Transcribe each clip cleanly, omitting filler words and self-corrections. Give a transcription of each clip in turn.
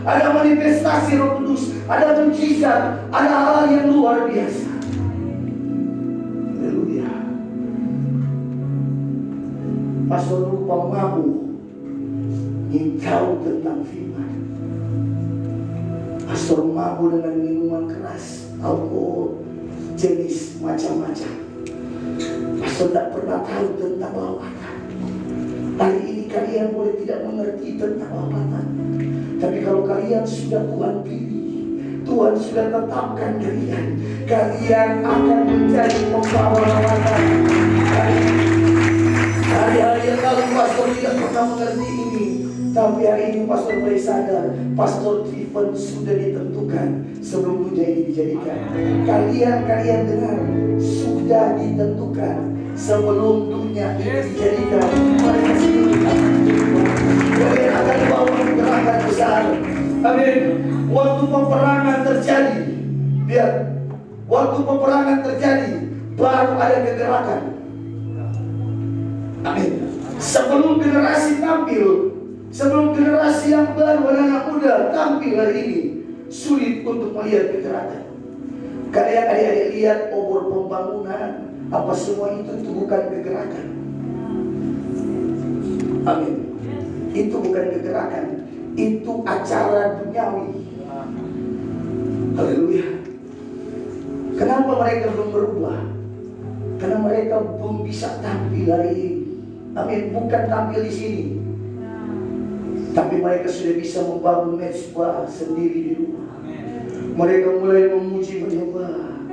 ada manifestasi Roh Kudus, ada mujizat, ada hal yang luar biasa. Haleluya. Pastor lupa mabuk, ingin tahu tentang firman. Pastor mabuk dengan minuman keras, alkohol, jenis macam-macam. Pastor tak pernah tahu tentang lawatan. Hari ini kalian boleh tidak mengerti tentang lawatan, tapi kalau kalian sudah Tuhan pilih, Tuhan sudah tetapkan kalian, kalian akan menjadi pembawa lawatan. Hari-hari yang lalu pastor tidak pernah mengerti ini, tapi hari ini pastor mulai sadar, pastor Triven sudah ditentukan sebelum dunia ini dijadikan. Kalian dengar, sudah ditentukan sebelum dunia ini dijadikan. Mereka sendiri kalian akan bawa gerakan besar. Amin. Waktu peperangan terjadi, lihat, waktu peperangan terjadi, baru ada kegerakan. Amin. Sebelum generasi tampil, sebelum generasi yang baru, anak muda tampil hari ini, sulit untuk melihat kegerakan. Kalian adik-adik lihat obor pembangunan, apa semua itu bukan kegerakan. Amin. Itu bukan kegerakan, itu acara duniawi. Haleluya. Kenapa mereka belum berubah? Karena mereka belum bisa tampil hari ini. Amin. Bukan tampil di sini, tapi mereka sudah bisa membangun mezbah sendiri di rumah. Mereka mulai memuji menyembah.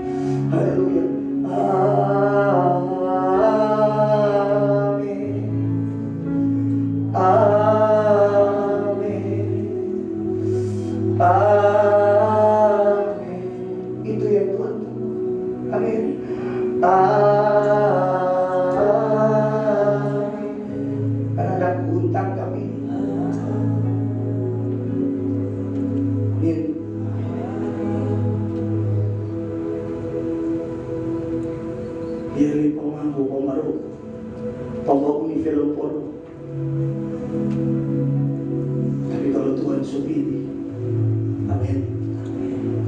Haleluya. Amin. Amin. Amin. Itu yang Tuhan. Amin. Karena ada hutang kami. Amin. Biarlah pemangku pemaruk, pembawa film porno. Tapi kalau Tuhan supini, amin,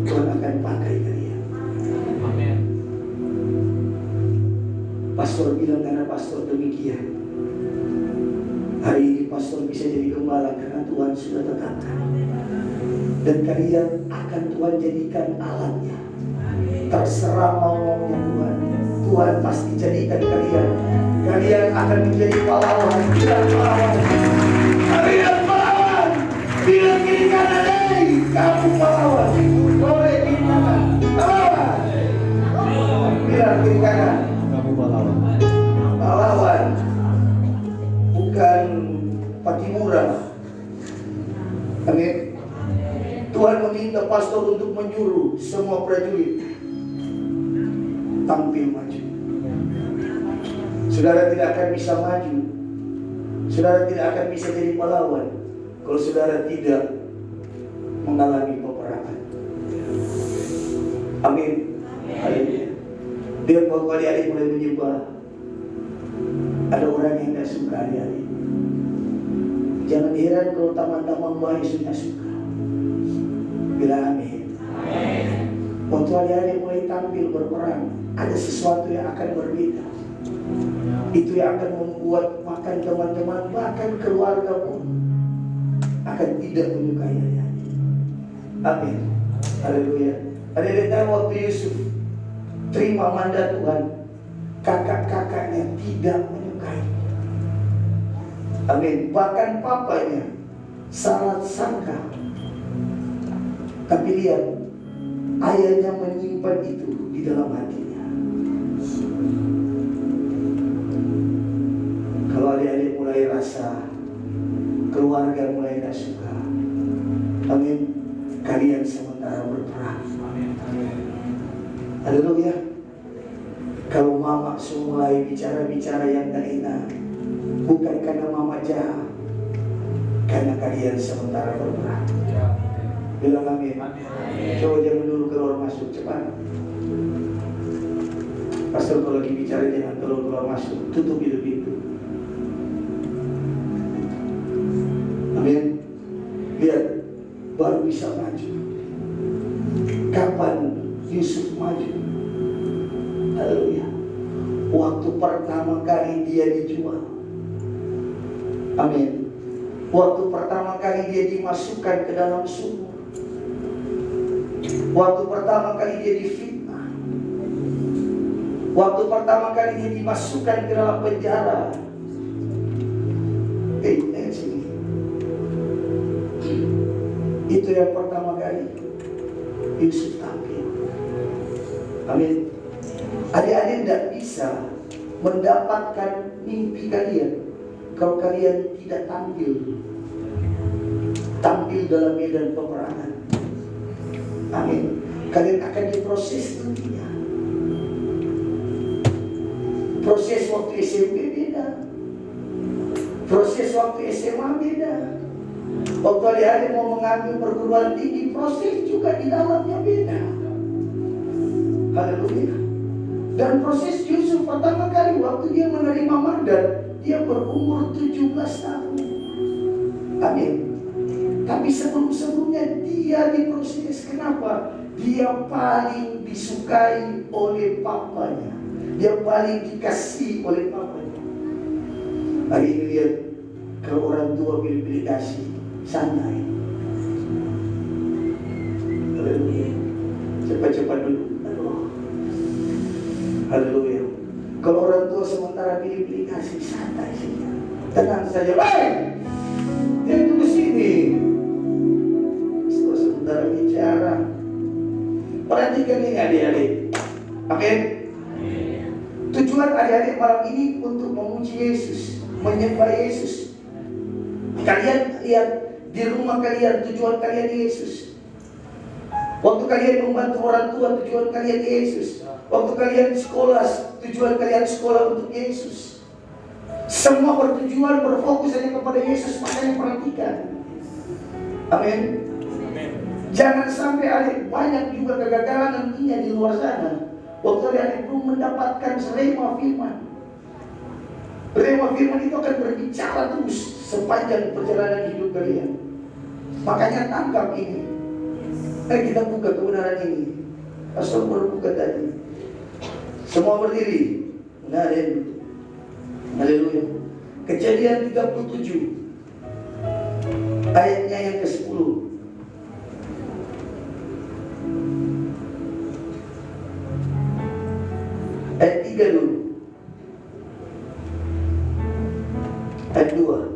Tuhan akan pakai kalian. Amin. Pastor bilang karena pastor demikian. Hari ini pastor bisa jadi gembala karena Tuhan sudah tetapkan. Dan kalian akan Tuhan jadikan alatnya. Terserah mau-maunya Tuhan, Tuhan pasti jadikan kalian. Kalian akan menjadi pahlawan. Bilang pahlawan. Kalian pahlawan. Bilang kiri kanan, hei, kamu pahlawan. Boleh kiri kanan, pahlawan. Bilang kiri kanan, kamu pahlawan. Pahlawan. Bukan Patimura. Amin. Tuhan meminta pastor untuk menyuruh semua prajurit tampil maju. Saudara tidak akan bisa maju, saudara tidak akan bisa jadi pahlawan kalau saudara tidak mengalami peperangan. Amin. Haleluya. Biar kalau adik-adik mulai menyembah, ada orang yang tidak suka adik-adik. Jangan heran kalau teman-teman baik sudah suka. Bilang amin. Amin. Waktu adik-adik mulai tampil berperang, ada sesuatu yang akan berbeda. Itu yang akan membuat bahkan teman-teman, bahkan keluarga pun akan tidak menyukai adik-adik. Amin. Haleluya. Adik-adik tahu waktu Yusuf terima mandat Tuhan, kakak-kakaknya tidak menyukai. Amin. Bahkan papanya sangat sangka. Tapi lihat, ayahnya menyimpan itu di dalam hatinya. Kalau adik-adik mulai rasa, keluarga mulai tidak suka, amin, kalian sementara berperang. Haleluya. Kalau mama mulai bicara-bicara yang tidak enak, bukan karena mama jahat, karena kalian sementara berperang. Bilang amin. Coba jangan dulu keluar masuk, cepat. Pastor kalau lagi bicara jangan keluar masuk, tutup hidup itu. Amin. Lihat, baru baru bisa maju? Kapan Yusuf maju? Haleluya. Waktu pertama kali dia dijual. Amin. Waktu pertama kali dia dimasukkan ke dalam sumur. Waktu pertama kali dia difitnah. Waktu pertama kali dia dimasukkan ke dalam penjara. Sini. Itu yang pertama kali Yusuf tampil. Amin. Adik-adik tidak bisa mendapatkan mimpi kalian kalau kalian tidak tampil dalam medan peperangan. Amin. Kalian akan diproses nantinya. Proses waktu SMP beda, proses waktu SMA beda. Waktu adik-adik mau mengambil perguruan tinggi, proses juga di dalamnya beda. Haleluya. Dan proses Yusuf pertama kali waktu dia menerima mandat, dia berumur 17 tahun. Amin. Tapi sebelumnya dia diproses. Kenapa? Dia paling disukai oleh papanya. Dia paling dikasihi oleh papanya. Hari ini lihat, kalau orang tua pilih kasih, santai. Haleluya. Cepat-cepat dulu. Haleluya. Kalau orang tua sementara pilih kasih, santai saja. Tenang saja. Dia tunggu sini. Setelah sebentar bicara. Perhatikan ini adik-adik. Oke? Tujuan adik-adik malam ini untuk memuji Yesus, menyembah Yesus. Kalian lihat di rumah kalian, tujuan kalian Yesus. Waktu kalian membantu orang tua, tujuan kalian Yesus. Waktu kalian sekolah, tujuan kalian sekolah untuk Yesus. Semua bertujuan, berfokus hanya kepada Yesus. Makanya perhatikan. Amin. Jangan sampai adik banyak juga kegagalan nantinya di luar sana. Waktu adik belum mendapatkan rema firman. Rema firman itu akan berbicara terus sepanjang perjalanan hidup kalian. Makanya tangkap ini. Kita buka kebenaran ini. Pastor berbuka tadi. Semua berdiri. Haleluya. Kejadian 37 ayatnya yang ke-10. Ayat 3 dulu. Ayat 2.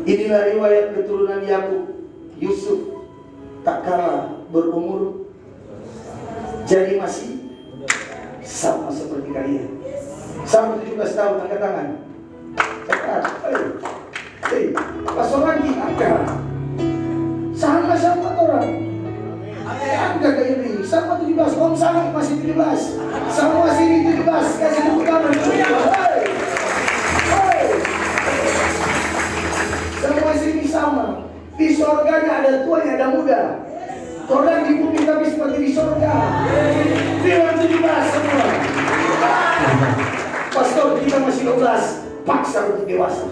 Inilah riwayat keturunan Yakub. Yusuf tak kalah berumur, jadi masih sama seperti kalian. Sama 17 tahun, angkat tangan. Cepat. Pastor lagi, angkat. Sama-sama orang. Angkat kayak ini. Sama 17, om sama masih 17. Sama masih 17. Kasih tepuk tangan. Sama sini sama. Di surganya ada tua, ada muda. Orang di bumi tapi seperti di surga. Firman 17 semua. Pastor kita masih 12, paksa untuk dewasa.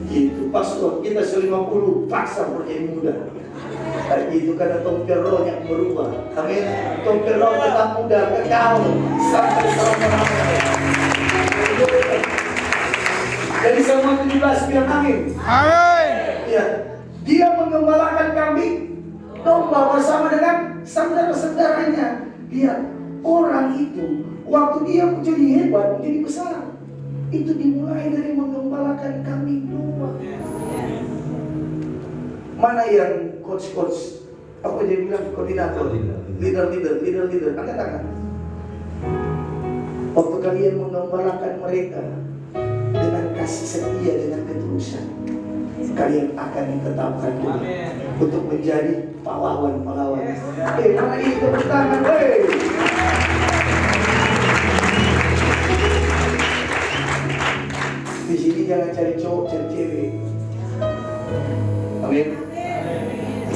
Gitu, pastor kita 50, paksa untuk jadi muda. Itu karena tompel roh yang berubah. Amin. Tompel roh tetap muda, kekal sampai selama-lamanya. Jadi semua 17 bilang amin. Amin. Ya, dia mengembalakan kambing domba bersama dengan saudara-saudaranya. Lihat, orang itu waktu dia menjadi hebat, menjadi besar, itu dimulai dari mengembalakan kambing domba. Mana yang coach, apa dia bilang, koordinator, leader, angkat tangan. Waktu kalian mengembalakan mereka dengan kasih setia, dengan ketulusan, kalian akan ditetapkan untuk menjadi pahlawan. Mana ini tepuk tangan, Di sini jangan cari cowok, cari cewek. Amin.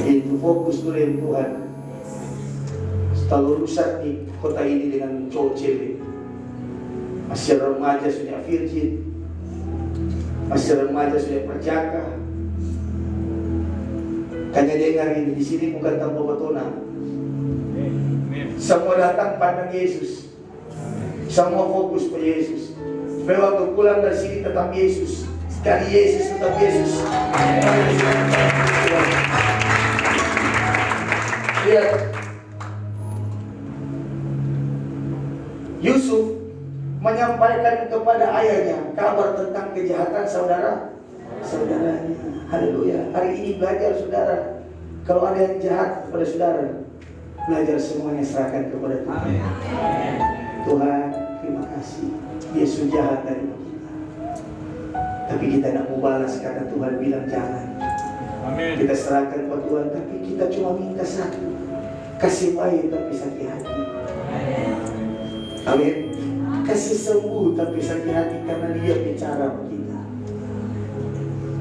Itu fokus dulu yang Tuhan. Terlalu rusak di kota ini dengan cowok cewek. Masih remaja sudah virgin, masih remaja sudah perjaka, Kanya dengar ini, di sini bukan tanpa betona. Semua datang pandang Yesus. Semua fokus ke Yesus. Supaya waktu pulang dari sini tetap Yesus. Sekali Yesus tetap Yesus. Lihat, Yusuf menyampaikan kepada ayahnya kabar tentang kejahatan saudaranya. Haleluya. Hari ini belajar saudara, kalau ada yang jahat kepada saudara, belajar semuanya serahkan kepada Tuhan. Tuhan, terima kasih. Dia sudah jahat dari kita, tapi kita tidak mau balas karena Tuhan bilang jangan. Amin. Kita serahkan kepada Tuhan, tapi kita cuma minta satu, kasih baik tapi sakit hati. Amin. Kasih sembuh tapi sakit hati karena Dia bicara sama kita.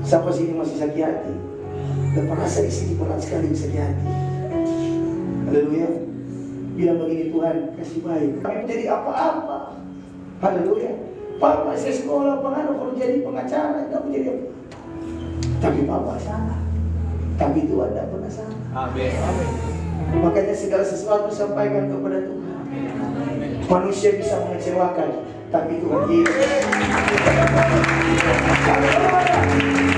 Siapa sini masih sakit hati? Dan merasa di sini berat sekali sakit hati. Haleluya. Bilang begini, Tuhan kasih baik. Kami menjadi apa-apa. Haleluya. Papa saya sekolah pengaruh kalau jadi pengacara tidak menjadi apa. Tapi Papa salah. Tapi Tuhan tidak pernah salah. Amin. Makanya segala sesuatu sampaikan kepada Tuhan. Manusia bisa mengecewakan, tapi Tuhan Yesus.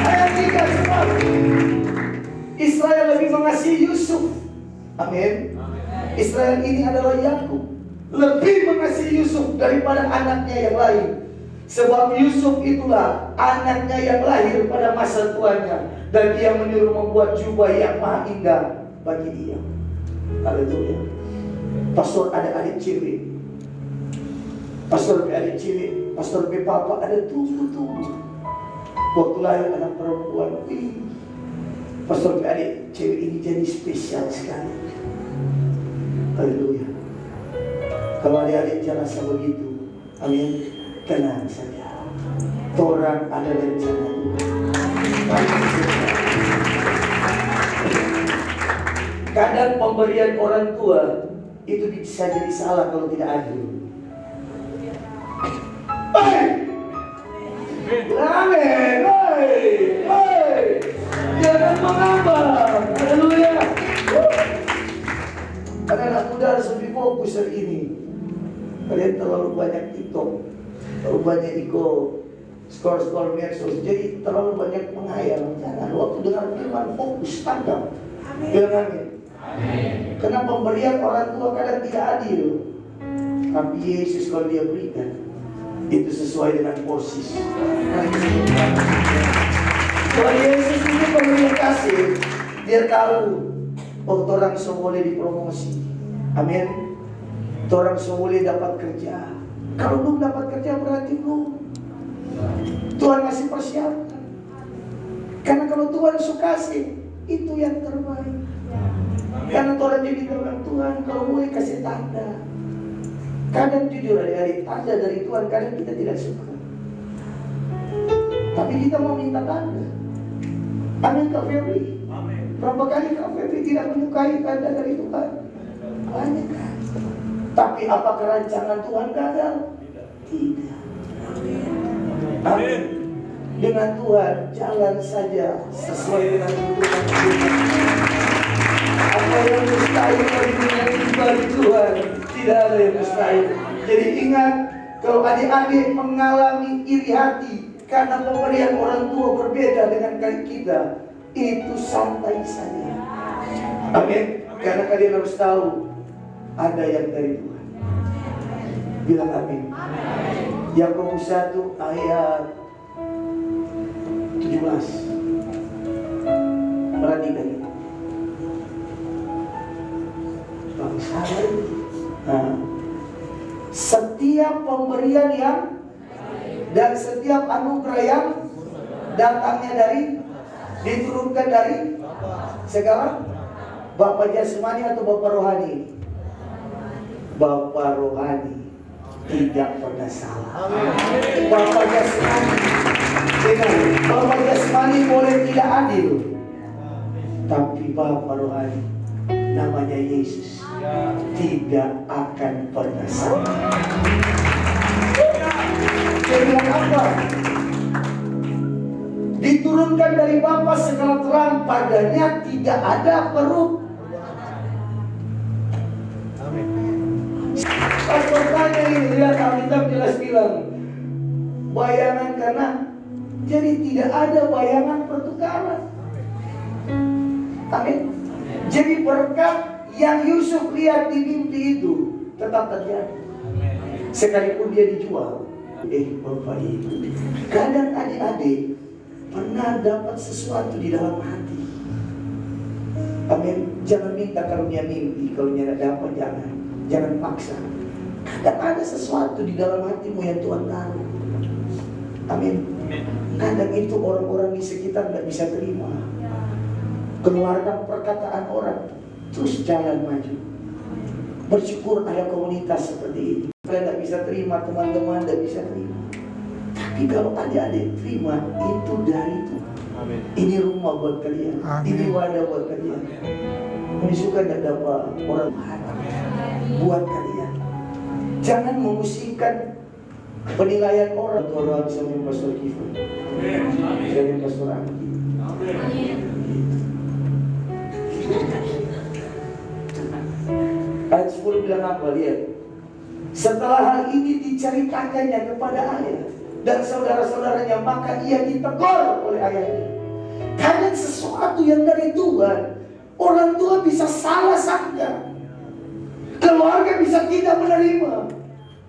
Ayat 3 Israel lebih mengasihi Yusuf. Amin. Israel ini adalah Yakub, lebih mengasihi Yusuf daripada anaknya yang lain. Sebab Yusuf itulah anaknya yang lahir pada masa tuanya, dan dia menyuruh membuat jubah yang maha indah bagi dia. Haleluya. Pastor ada adik cewek, pastor adik cewek, pastor papa ada tunggu-tunggu. Waktu lahir anak perempuan, pastor adik cewek ini jadi spesial sekali. Haleluya. Kalau adik-adik rasa begitu, amin, tenang saja. Orang ada rencana Tuhan. Kadang pemberian orang tua itu bisa jadi salah kalau tidak adil. Amin. Jangan mengambang. Haleluya. Anak-anak muda harus lebih fokus hari ini. Kalian terlalu banyak TikTok, terlalu banyak scroll medsos, jadi terlalu banyak menghayal. Jangan, waktu dengar firman fokus, tangkap. Bilang amin. Karena pemberian orang tua kadang tidak adil, tapi Yesus kalau Dia berikan itu sesuai dengan porsi. Kalau Yesus itu pemberi kasih, Dia tahu orang semua boleh dipromosi. Amin. Orang semua boleh dapat kerja. Kalau belum dapat kerja berarti belum. Tuhan masih persiapkan. Karena kalau Tuhan suka kasih, itu yang terbaik. Karena Tuhan jadi orang Tuhan, kalau boleh kasih tanda. Kadang jujur adik-adik, tanda dari Tuhan kadang kita tidak suka. Tapi kita mau minta tanda. Amin Kak Febri. Berapa kali Kak Febri tidak menyukai tanda dari Tuhan? Banyak kan. Tapi apakah rancangan Tuhan gagal? Tidak. Amin. Dengan Tuhan jalan saja sesuai dengan Tuhan. Apa yang mustahil bagi Tuhan, tidak ada yang mustahil. Jadi ingat, kalau adik-adik mengalami iri hati karena pemberian orang tua berbeda dengan kita, itu santai saja. Amin. Karena kalian harus tahu ada yang dari Tuhan. Bilang amin. Yakobus 1 ayat 17. Perhatikan ini. Bangsa setiap pemberian yang dan setiap anugerah yang datangnya dari, diturunkan dari sekarang Bapa jasmani atau Bapa rohani? Bapa rohani tidak pernah salah. Bapa jasmani, Bapa jasmani boleh tidak adil, tapi Bapa rohani namanya Yesus tidak akan pernah salah. Jadi apa? Diturunkan dari Bapa segala terang pada padanya tidak ada perubahan. Pastor tanya ini, lihat Alkitab jelas bilang bayangan karena jadi tidak ada bayangan pertukaran. Amin. Jadi berkat yang Yusuf lihat di mimpi itu tetap terjadi. Sekalipun dia dijual. Bapak Ibu, kadang adik-adik pernah dapat sesuatu di dalam hati. Amin. Jangan minta karunia mimpi. Kalau tidak dapat, jangan paksa. Kadang ada sesuatu di dalam hatimu yang Tuhan taruh. Amin. Kadang itu orang-orang di sekitar tidak bisa terima. Keluarkan perkataan orang, terus jalan maju. Bersyukur ada komunitas seperti ini. Kalian tidak bisa terima, teman-teman tidak bisa terima. Tapi kalau adik-adik terima, itu dari Tuhan. Amin. Ini rumah buat kalian. Amin. Ini wadah buat kalian. Ini suka tidak dapat orang buat kalian. Jangan memusingkan penilaian orang. Orang bisa Pastor Kifan, saya Pastor Anggi. Ayat 10 bilang apa? Lihat. Setelah hal ini diceritakannya kepada ayah dan saudara-saudaranya, maka ia ditegur oleh ayahnya. Karena sesuatu yang dari Tuhan, orang tua bisa salah sangka, keluarga bisa tidak menerima.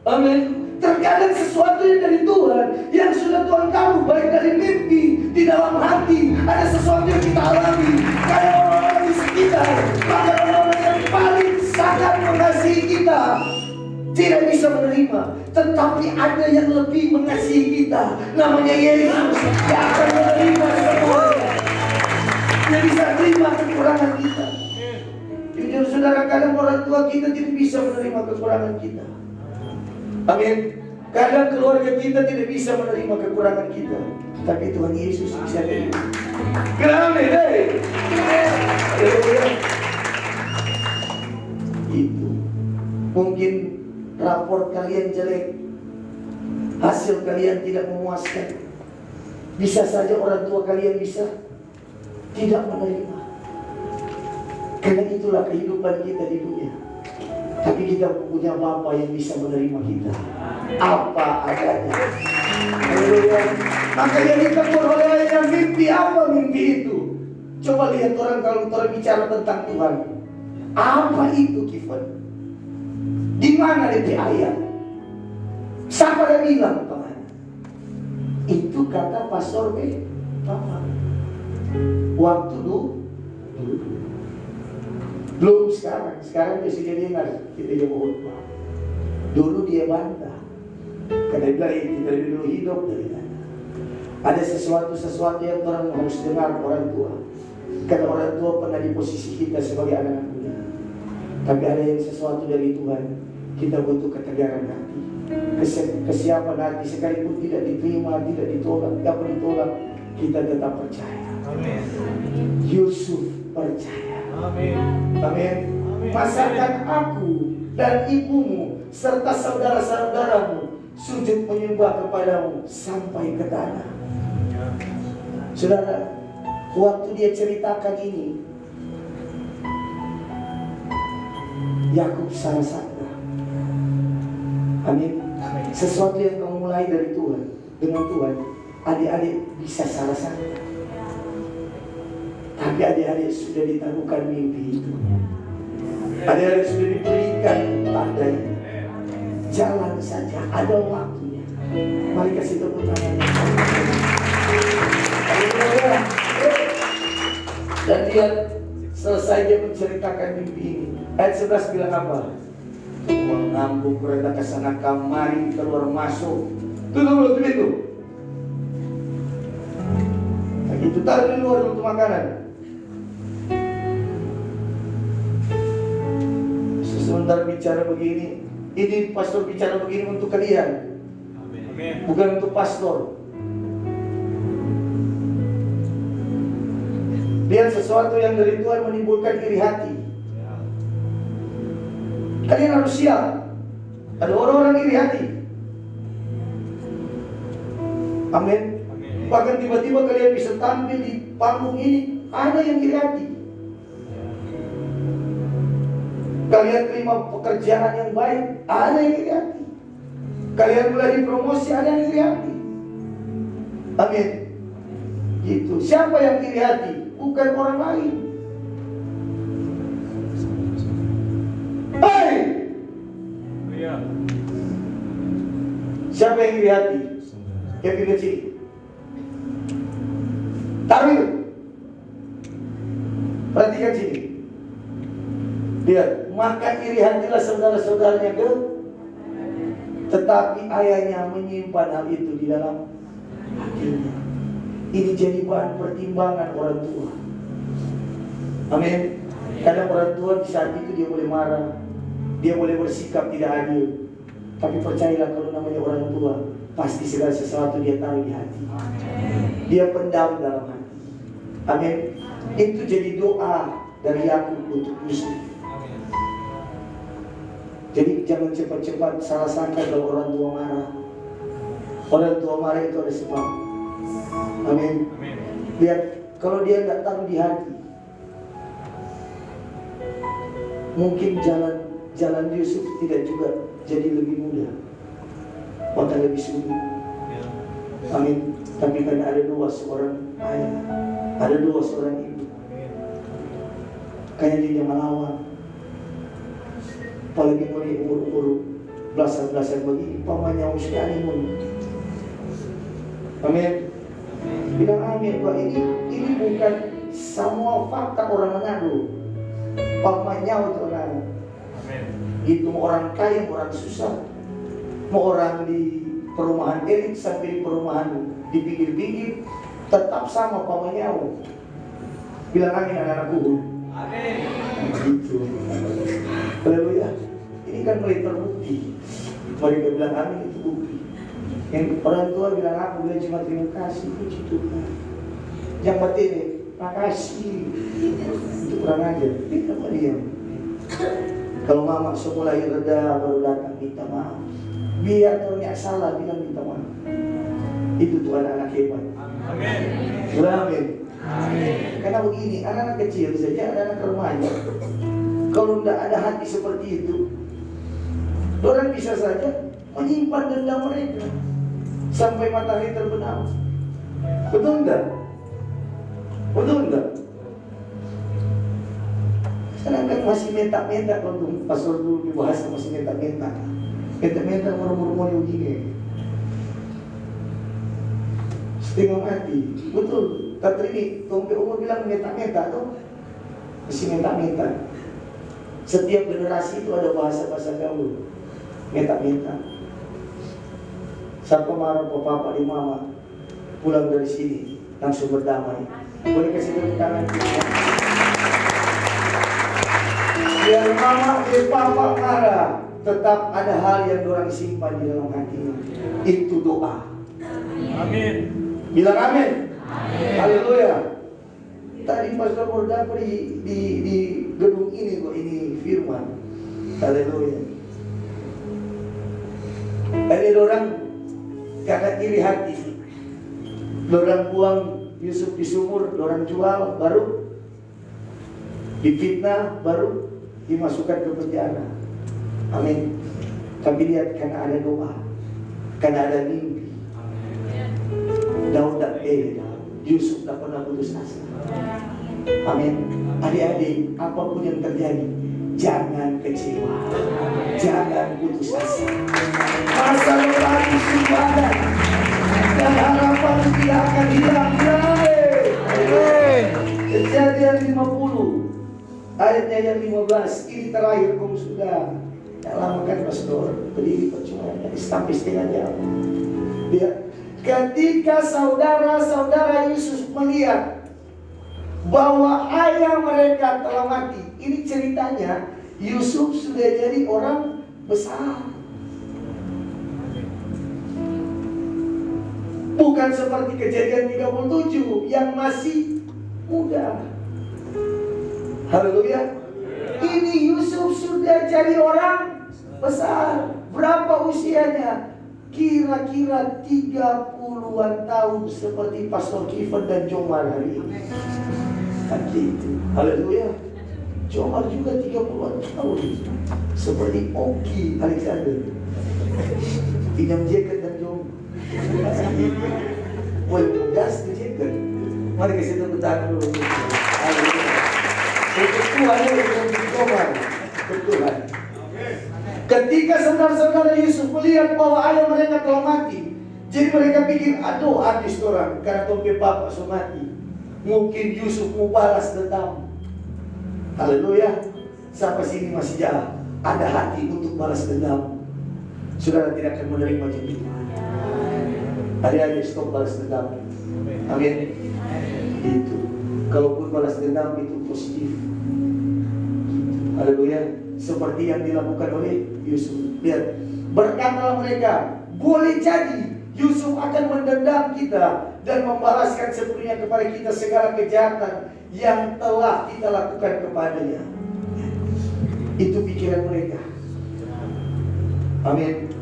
Amin. Terkadang sesuatu yang dari Tuhan, yang sudah Tuhan taruh, baik dari mimpi, di dalam hati, ada sesuatu yang kita alami. Karena orang-orang di sekitar, maka orang-orang yang paling sangat mengasihi kita tidak bisa menerima. Tetapi ada yang lebih mengasihi kita, namanya Yesus, yang akan menerima semuanya. Dia bisa terima kekurangan kita. Jujur saudara, kadang orang tua kita tidak bisa menerima kekurangan kita. Amin. Kadang keluarga kita tidak bisa menerima kekurangan kita, tapi Tuhan Yesus bisa menerima. Amin. Itu mungkin rapor kalian jelek, hasil kalian tidak memuaskan. Bisa saja orang tua kalian bisa tidak menerima. Karena itulah kehidupan kita di dunia. Tapi kita punya Bapa yang bisa menerima kita apa adanya. Haleluya. Maka yang ditegur oleh ayah, mimpi apa mimpi itu? Coba lihat orang kalau orang bicara tentang Tuhan. Apa itu Kifan? Di mana di ayat? Siapa yang bilang Tuhan? Itu kata Pastor B. Papa. Waktu dulu. Belum sekarang. Sekarang dia sudah dengar kita yang khotbah. Dulu dia bantah. Karena dia bilang kita dulu hidup dari mana? Ada sesuatu yang orang harus dengar orang tua. Karena orang tua pernah di posisi kita sebagai anak-anak muda. Tapi ada yang sesuatu dari Tuhan. Kita butuh ketegaran hati, kesiapan hati. Sekalipun tidak diterima, tidak ditolak, dapat ditolak, kita tetap percaya. Amin. Yusuf percaya. Amin. Amin. Pasarkan aku dan ibumu serta saudara-saudaramu sujud menyembah kepadamu sampai ke tanah. Saudara, waktu dia ceritakan ini, Yakub salah sangka. Amin. Sesuatu yang kamu mulai dari Tuhan, dengan Tuhan, adik-adik bisa salah sangka. Tapi adik-adik sudah ditaruhkan mimpi itu. Adik-adik sudah diberikan tandanya. Jalan saja, ada waktunya. Mari kasih tepuk tangan. Dan dia selesai dia menceritakan mimpi ini. Ayat 11 bilang apa? Mengambil kereta ke sana kamari keluar masuk. Tunggu itu. Itu taruh di luar untuk makanan. Sebentar bicara begini, ini pastor bicara begini untuk kalian. Amin. Bukan untuk pastor. Lihat sesuatu yang dari Tuhan menimbulkan iri hati. Kalian harus siap. Ada orang-orang iri hati. Amin. Bahkan tiba-tiba kalian bisa tampil di panggung ini, ada yang iri hati. Kalian terima pekerjaan yang baik, ada yang iri hati. Kalian mulai dipromosi, ada yang iri hati. Amin. Gitu. Siapa yang iri hati? Bukan orang lain. Hei! Siapa yang iri hati? Kevin kecil. Taruh. Perhatikan sini. Lihat, maka iri hatilah saudara-saudaranya ke, tetapi ayahnya menyimpan hal itu di dalam hatinya. Ini jadi bahan pertimbangan orang tua. Amin. Kadang orang tua di saat itu dia boleh marah, dia boleh bersikap tidak adil. Tapi percayalah kalau namanya orang tua, pasti segala sesuatu dia taruh di hati. Dia pendam dalam hati. Amin. Itu jadi doa dari Yakub untuk Yusuf. Jadi jangan cepat-cepat salah sangka kalau orang tua marah. Orang tua marah itu ada sebab. Amin. Lihat, kalau dia tidak taruh di hati, mungkin jalan Yusuf tidak juga jadi lebih mudah, bahkan lebih sulit. Amin. Tapi karena ada dua seorang ayah, ada dua seorang ibu, kayaknya dia melawan. Apalagi mulai umur belasan begini, pamannya sekali pun. Amin. Bilang amin. Bahwa ini bukan semua fakta orang mengadu. Pamannya itu orang. Itu mau orang kaya, mau orang susah, mau orang di perumahan elit sampai di perumahan di pinggir-pinggir, tetap sama pamannya. Bilang amin anak-anakku. Amin. Gitu. Haleluya. Ini kan mulai terbukti. Mereka bilang amin, itu bukti. Yang orang tua bilang aku bilang cuma terima kasih, puji Tuhan. Yang batin, makasih. Itu kurang aja. Kita diam. Kalau mama semula reda baru datang minta maaf. Biar ternyata salah bilang minta maaf. Itu tuh anak-anak hebat. Amin. Amin. Amin. Karena begini, anak-anak kecil saja, anak-anak remaja, kalau tidak ada hati seperti itu, orang bisa saja menyimpan dendam mereka sampai matahari terbenam. Betul enggak? Betul enggak? Sekarang kan masih mentak-mentak, kalau pastor dulu dibahas masih mentak-mentak. Mentak-mentak murmur-murmur begini. Setengah mati. Betul. Katrini, Tompe umur bilang mentak-mentak tuh. Masih mentak-mentak. Setiap generasi itu ada bahasa-bahasa gaul. Mentak-mentak. Sampai marah papa di mama, pulang dari sini langsung berdamai. Boleh kasih tepuk tangan? Biar mama dan papa marah, tetap ada hal yang orang simpan di dalam hatinya. Itu doa. Amin. Bilang amin. Haleluya. Tadi Pastor Mordan di gedung ini kok, ini firman. Haleluya. Ada orang karena iri hati, orang buang Yusuf di sumur, orang jual, baru difitnah, baru dimasukkan ke penjara. Amin. Tapi lihat, karena ada doa, karena ada mimpi. Daud tak Yusuf tak pernah putus asa. Amin. Adik-adik, apapun yang terjadi, jangan kecewa, jangan putus asa. Masa depan sudah ada dan harapan tidak akan hilang. Kejadian 50 ayatnya yang 15, ini terakhir kamu sudah lama kan pastor berdiri percuma sampai setengah jam. Dia ketika saudara-saudara Yusuf melihat bahwa ayah mereka telah mati, ini ceritanya Yusuf sudah jadi orang besar. Bukan seperti kejadian 37 yang masih muda. Haleluya. Ini Yusuf sudah jadi orang besar. Berapa usianya? Kira-kira 30-an tahun seperti Pastor Kifan dan Jomar hari ini. Haleluya. Comar juga 30 tahun seperti Oki Alexander, pinjam jaket dan jomblo. Boleh gas di jaket. Mari kasih tepuk tangan dulu. Haleluya. Itu Tuhan yang Comar. Betulan. Ketika saudara-saudara Yusuf melihat bahwa ayah mereka telah mati, jadi mereka pikir, aduh habis orang karena tompe bapak sudah mati. Mungkin Yusuf mau balas dendam. Haleluya. Sampai sini masih jauh. Ada hati untuk balas dendam. Saudara tidak akan menerima janji Tuhan. Hari-hari stop balas dendam. Amin. Itu. Kalaupun balas dendam itu positif. Haleluya. Seperti yang dilakukan oleh Yusuf. Lihat. Berkatalah mereka, boleh jadi Yusuf akan mendendam kita dan membalaskan sepenuhnya kepada kita segala kejahatan yang telah kita lakukan kepadanya. Itu pikiran mereka. Amin.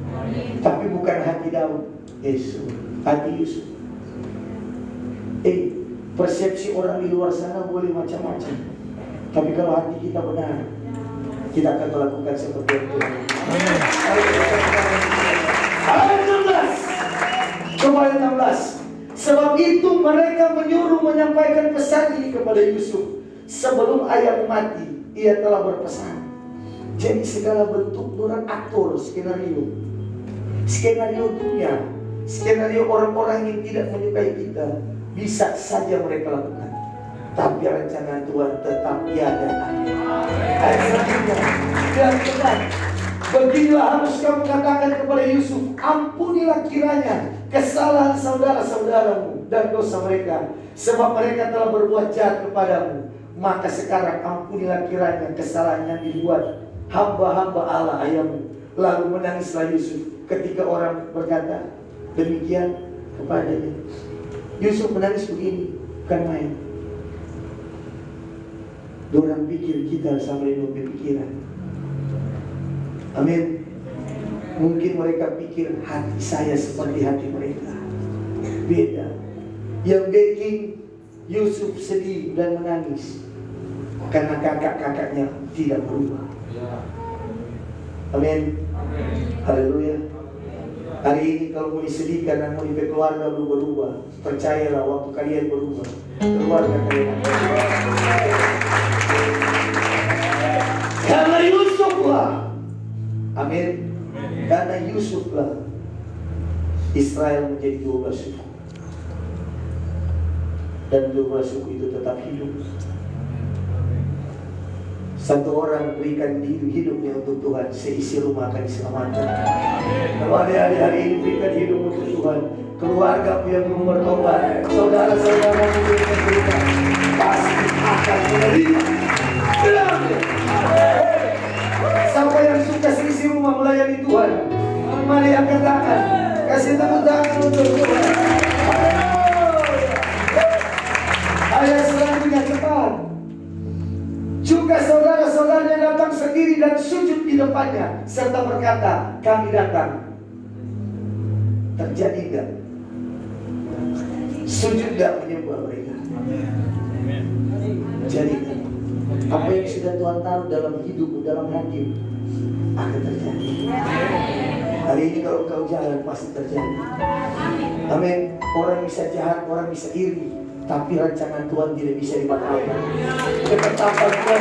Tapi bukan hati Daud, Yesus, hati Yusuf. Persepsi orang di luar sana boleh macam-macam, tapi kalau hati kita benar, kita akan melakukan seperti itu. Ayat 16. Coba ayat 16. Sebab itu mereka menyuruh menyampaikan pesan ini kepada Yusuf. Sebelum ayah mati, ia telah berpesan. Jadi segala bentuk orang aktor, skenario dunia, skenario orang-orang yang tidak menyukai kita, bisa saja mereka lakukan. Tapi rencana Tuhan tetap tiada akhir. Ayat selanjutnya, dan teman, beginilah harus kamu katakan kepada Yusuf, ampunilah kiranya kesalahan saudara-saudaramu dan dosa mereka, sebab mereka telah berbuat jahat kepadamu. Maka sekarang ampunilah kiranya kesalahan yang dibuat hamba-hamba Allah ayahmu. Lalu menangislah Yusuf ketika orang berkata demikian kepadanya. Yusuf menangis begini, bukan main. Dorang pikir kita sampai lupa pikiran. Amin. Mungkin mereka pikir hati saya seperti hati mereka. Beda. Yang bikin Yusuf sedih dan menangis karena kakak-kakaknya tidak berubah. Amin. Haleluya. Hari ini kalau mau disedihkan dan mau keluarga belum berubah, percayalah waktu kalian berubah, keluarga kalian akan berubah. Karena Yusuflah, amin. Karena Yusuflah Israel menjadi 12 suku, dan 12 suku itu tetap hidup. Satu orang berikan hidupnya untuk Tuhan, seisi rumah akan diselamatkan. Kalau hari-hari ini berikan hidup untuk Tuhan, keluarga yang belum bertobat, saudara-saudara yang belum bertobat, pasti akan menerima. Siapa yang suka seisi rumah melayani Tuhan, mari angkat tangan, kasih tepuk tangan untuk Tuhan. Ayat selanjutnya cepat. Juga saudara-saudara yang datang sendiri dan sujud di depannya serta berkata, kami datang. Terjadi enggak? Sujud enggak menyembah mereka? Jadi apa yang sudah Tuhan taruh dalam hidup, dalam hati akan terjadi. Hari ini kalau kau jalan pasti terjadi. Amin. Orang bisa jahat, orang bisa iri, tapi rancangan Tuhan tidak bisa dibatalkan. Ketetapan Tuhan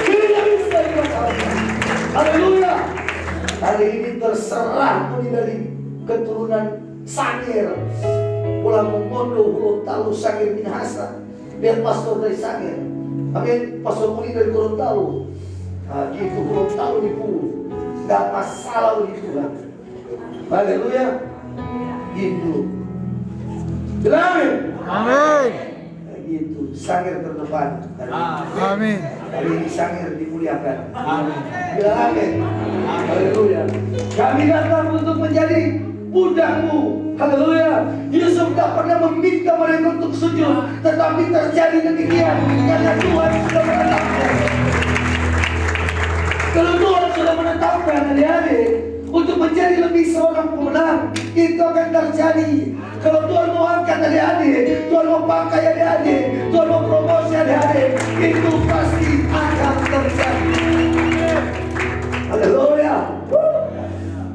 tidak bisa dibatalkan. Haleluya. Hari ini terserah pun dari keturunan Sangir, pulang Mongondo, Gorontalo, Sangir Minahasa, biar pastor dari Sangir. Amin. Pastor Muni dari Gorontalo. Nah, gitu Gorontalo di Pulu, nggak masalah di Tuhan. Haleluya. Gitu. Amin. Amin. Gitu. Sangir terdepan. Amin. Hari ini Sangir dimuliakan. Amin. Amin. Haleluya. Kami datang untuk menjadi budakmu. Haleluya. Yusuf tidak pernah meminta mereka untuk sujud, tetapi terjadi demikian karena Tuhan sudah menetapkan. Kalau Tuhan sudah menetapkan adik-adik untuk menjadi lebih seorang pemenang, itu akan terjadi. Kalau Tuhan mau angkat adik-adik, Tuhan mau pakai adik-adik, Tuhan mau promosi adik-adik, itu pasti akan terjadi. Haleluya.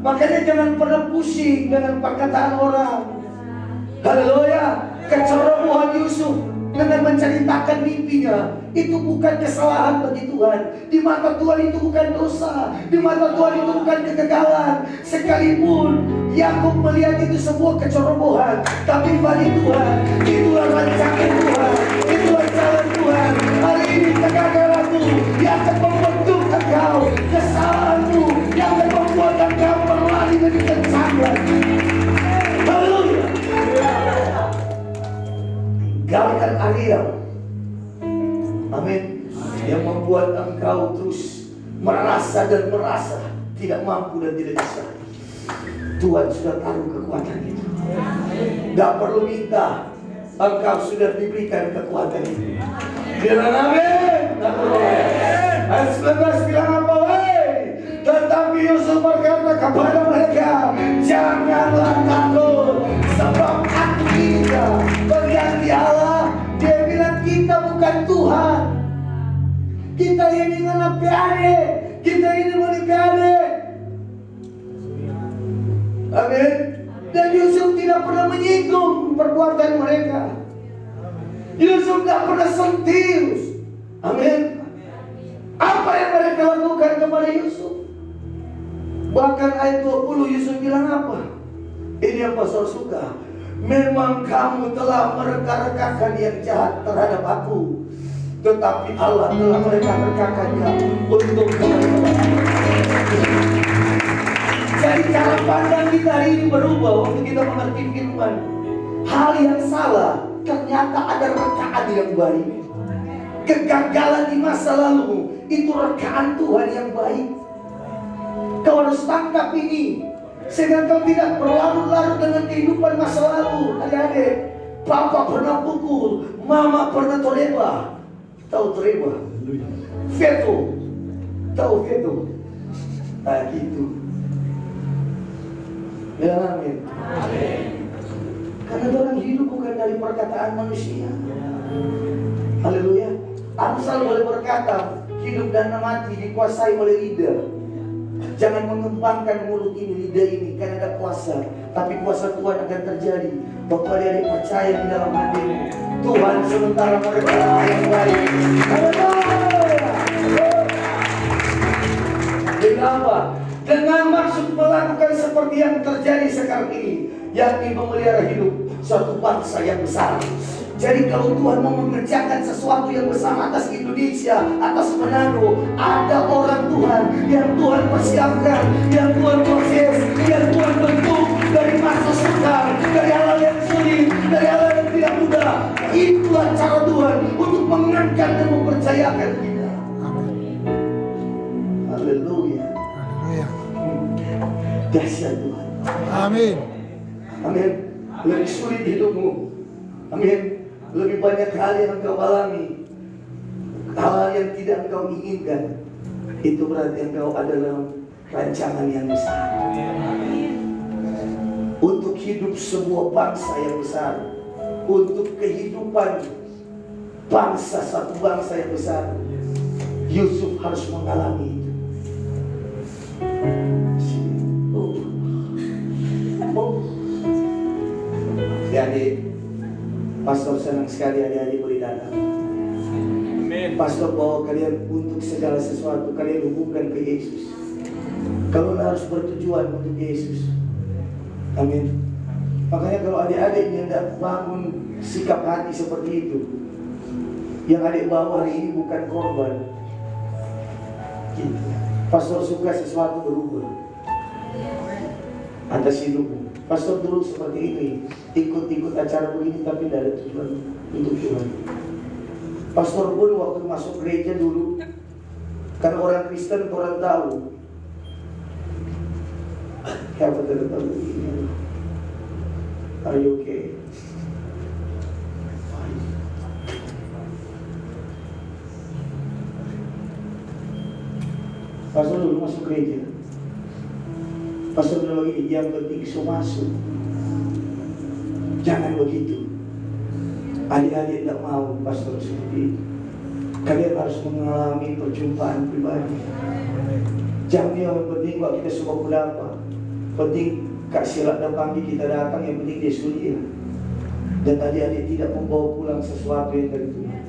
Makanya jangan pernah pusing dengan perkataan orang. Haleluya. Kecerobohan Yusuf dengan menceritakan mimpinya itu bukan kesalahan bagi Tuhan. Di mata Tuhan itu bukan dosa. Di mata Tuhan itu bukan kegagalan. Sekalipun Yakub melihat itu sebuah kecerobohan, tapi bagi Tuhan itulah rancangan Tuhan, itulah jalan Tuhan. Hari ini kegagalanmu yang akan membentuk engkau, kesalahanmu yang akan membuat engkau berlari lebih kencang lagi. Haleluya. Tinggalkan Ariel, amin, yang membuat engkau terus merasa dan merasa tidak mampu dan tidak bisa. Tuhan sudah taruh kekuatan itu. Gak perlu minta, engkau sudah diberikan kekuatan itu. Bilang amin. Ayat 19 bilang apa? Tetapi Yusuf berkata kepada mereka, janganlah takut, sebab aku kita berganti Allah. Dia bilang kita bukan Tuhan. Kita ini menepi adik, kita ini menepi adik. Amin. Dan Yusuf tidak pernah menyinggung perbuatan mereka. Yusuf tidak pernah sentil. Amin. Apa yang mereka lakukan kepada Yusuf? Bahkan ayat 20 Yusuf bilang apa? Ini yang pastor suka. Memang kamu telah mereka-rekakan yang jahat terhadap aku, tetapi Allah telah mereka-rekakannya untuk kebaikan. Jadi cara pandang kita hari ini berubah waktu kita mengerti firman. Hal yang salah ternyata ada rekaan yang baik. Kegagalan di masa lalu itu rekaan Tuhan yang baik. Kau harus tangkap ini, sehingga kau tidak berlarut-larut dengan kehidupan masa lalu. Adik-adik, papa pernah pukul, mama pernah toreba. Tahu toreba? Veto. Tahu veto? Nah gitu. Ya amin. Karena orang hidup bukan dari perkataan manusia. Haleluya. Amsal boleh berkata, hidup dan mati dikuasai oleh lidah. Jangan mengembangkan mulut ini, lidah ini, karena ada kuasa. Tapi kuasa Tuhan akan terjadi waktu adik-adik percaya di dalam hatimu. Tuhan sementara mereka yang baik. Dengan apa? Dengan maksud melakukan seperti yang terjadi sekarang ini, yakni memelihara hidup suatu bangsa yang besar. Jadi kalau Tuhan mau mengerjakan sesuatu yang besar atas Indonesia, atas Manado, ada orang Tuhan yang Tuhan persiapkan, yang Tuhan proses, yang Tuhan bentuk dari masa sukar, dari hal yang sulit, dari hal yang tidak mudah. Itulah cara Tuhan untuk mengangkat dan mempercayakan kita. Haleluya. Dahsyat Tuhan. Amin. Amin. Lebih sulit hidupmu. Amin. Lebih banyak hal yang engkau alami, hal yang tidak engkau inginkan. Itu berarti engkau adalah rancangan yang besar. Untuk hidup sebuah bangsa yang besar, untuk kehidupan bangsa, satu bangsa yang besar, Yusuf harus mengalami itu. Jadi pastor senang sekali adik-adik boleh datang. Pastor bawa kalian untuk segala sesuatu, kalian hubungkan ke Yesus. Kalian harus bertujuan untuk Yesus. Amin. Makanya kalau adik-adik yang tidak bangun sikap hati seperti itu, yang adik bawa hari ini bukan korban. Gitu. Pastor suka sesuatu berubah atas hidupmu. Pastor dulu seperti ini, ikut-ikut acara begini tapi tidak ada tujuan untuk Tuhan. Pastor pun waktu masuk gereja dulu, kan orang Kristen orang tahu, kayak betul-betul begini. Are you okay? Pastor dulu masuk gereja. Pastor bilang lagi, yang penting so masuk. Jangan begitu. Adik-adik tidak mau pastor seperti itu. Kalian harus mengalami perjumpaan pribadi. Jangan yang penting buat kita semua berapa. Penting Kak Silap dan panggil kita datang, yang penting dia sulia. Dan adik-adik tidak membawa pulang sesuatu yang dari Tuhan.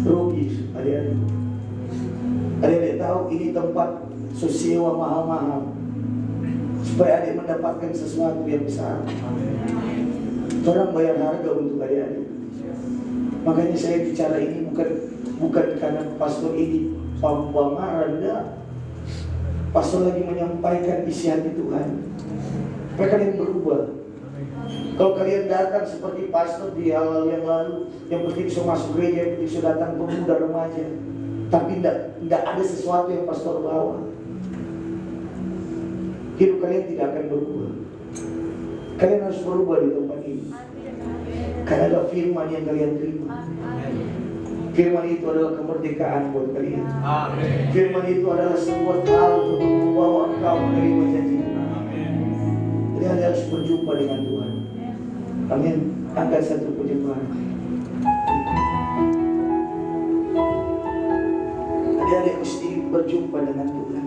Rugi adik-adik. Adik-adik tahu ini tempat sewa mahal-mahal supaya adik mendapatkan sesuatu yang besar. Orang bayar harga untuk adik-adik. Makanya saya bicara ini bukan karena pastor ini pembanggaran, enggak. Pastor lagi menyampaikan isi hati Tuhan. Supaya kalian berubah. Kalau kalian datang seperti pastor di awal yang lalu, yang penting bisa masuk gereja, yang penting bisa datang pemuda remaja, tapi tidak ada sesuatu yang pastor bawa, hidup kalian tidak akan berubah. Kalian harus berubah di tempat ini. Karena ada firman yang kalian terima. Firman itu adalah kemerdekaan buat kalian. Amen. Firman itu adalah sebuah hal untuk membawa engkau menerima janji. Jadi Anda harus berjumpa dengan Tuhan. Amin. Angkat satu perjumpaan. Adik-adik mesti berjumpa dengan Tuhan.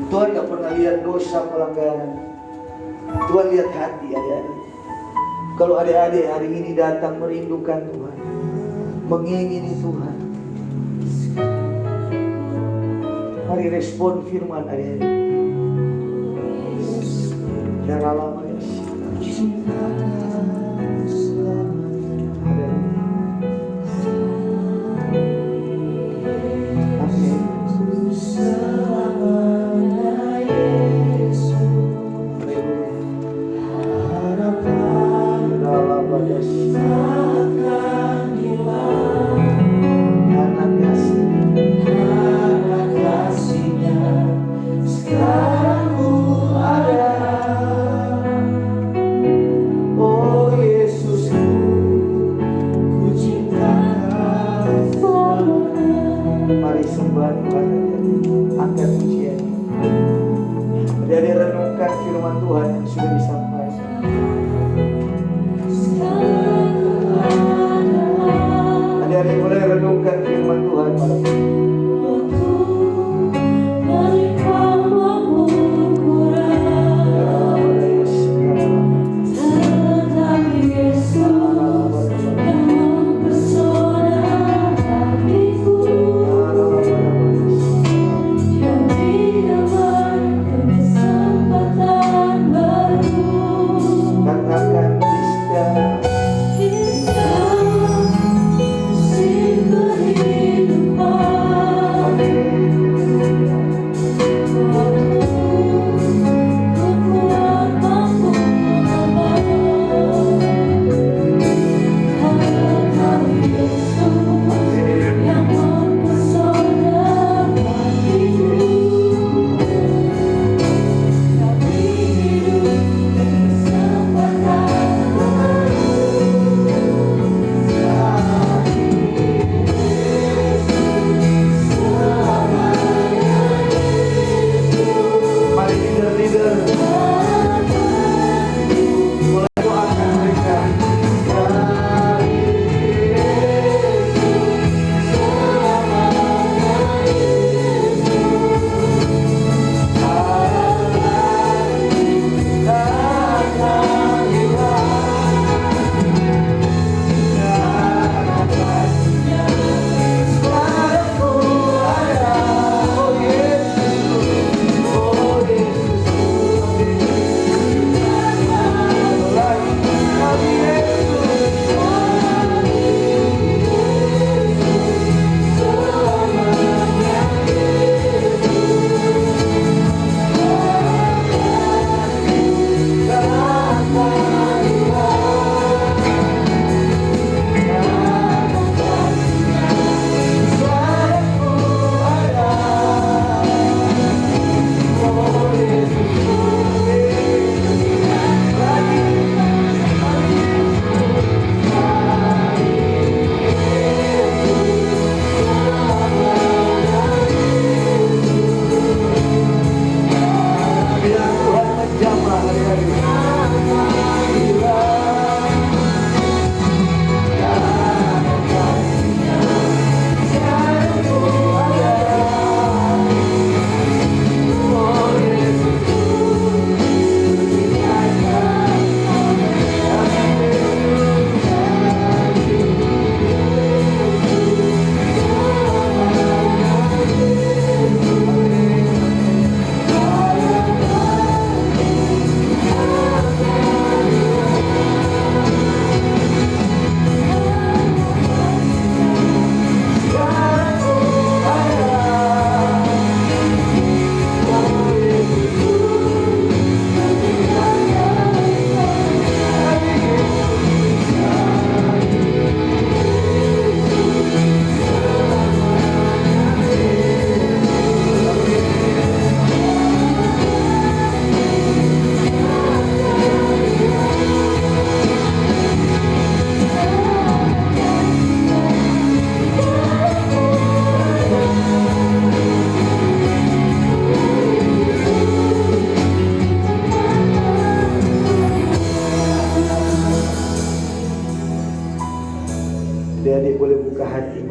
Tuhan tidak pernah lihat dosa pelanggaran. Tuhan lihat hati adik-adik. Kalau adik-adik hari ini datang merindukan Tuhan, mengingini Tuhan, mari respon firman adik-adik. Jangan lama ya. Kehidupan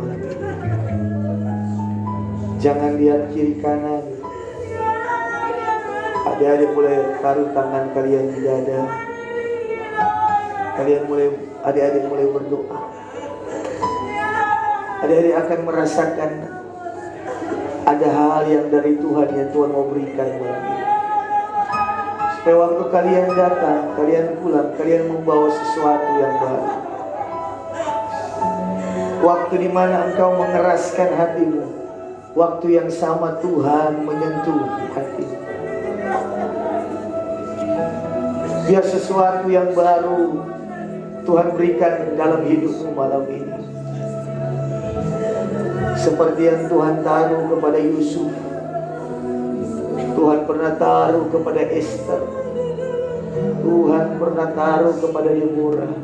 malam ini. Jangan lihat kiri kanan. Adik-adik mulai taruh tangan kalian di dada. Adik-adik mulai berdoa. Adik-adik akan merasakan ada hal yang dari Tuhan yang Tuhan mau berikan malam ini. Supaya waktu kalian datang, kalian pulang, kalian membawa sesuatu yang baru. Waktu di mana engkau mengeraskan hatimu, waktu yang sama Tuhan menyentuh hatimu. Biar sesuatu yang baru Tuhan berikan dalam hidupmu malam ini. Seperti yang Tuhan taruh kepada Yusuf, Tuhan pernah taruh kepada Esther, Tuhan pernah taruh kepada Deborah.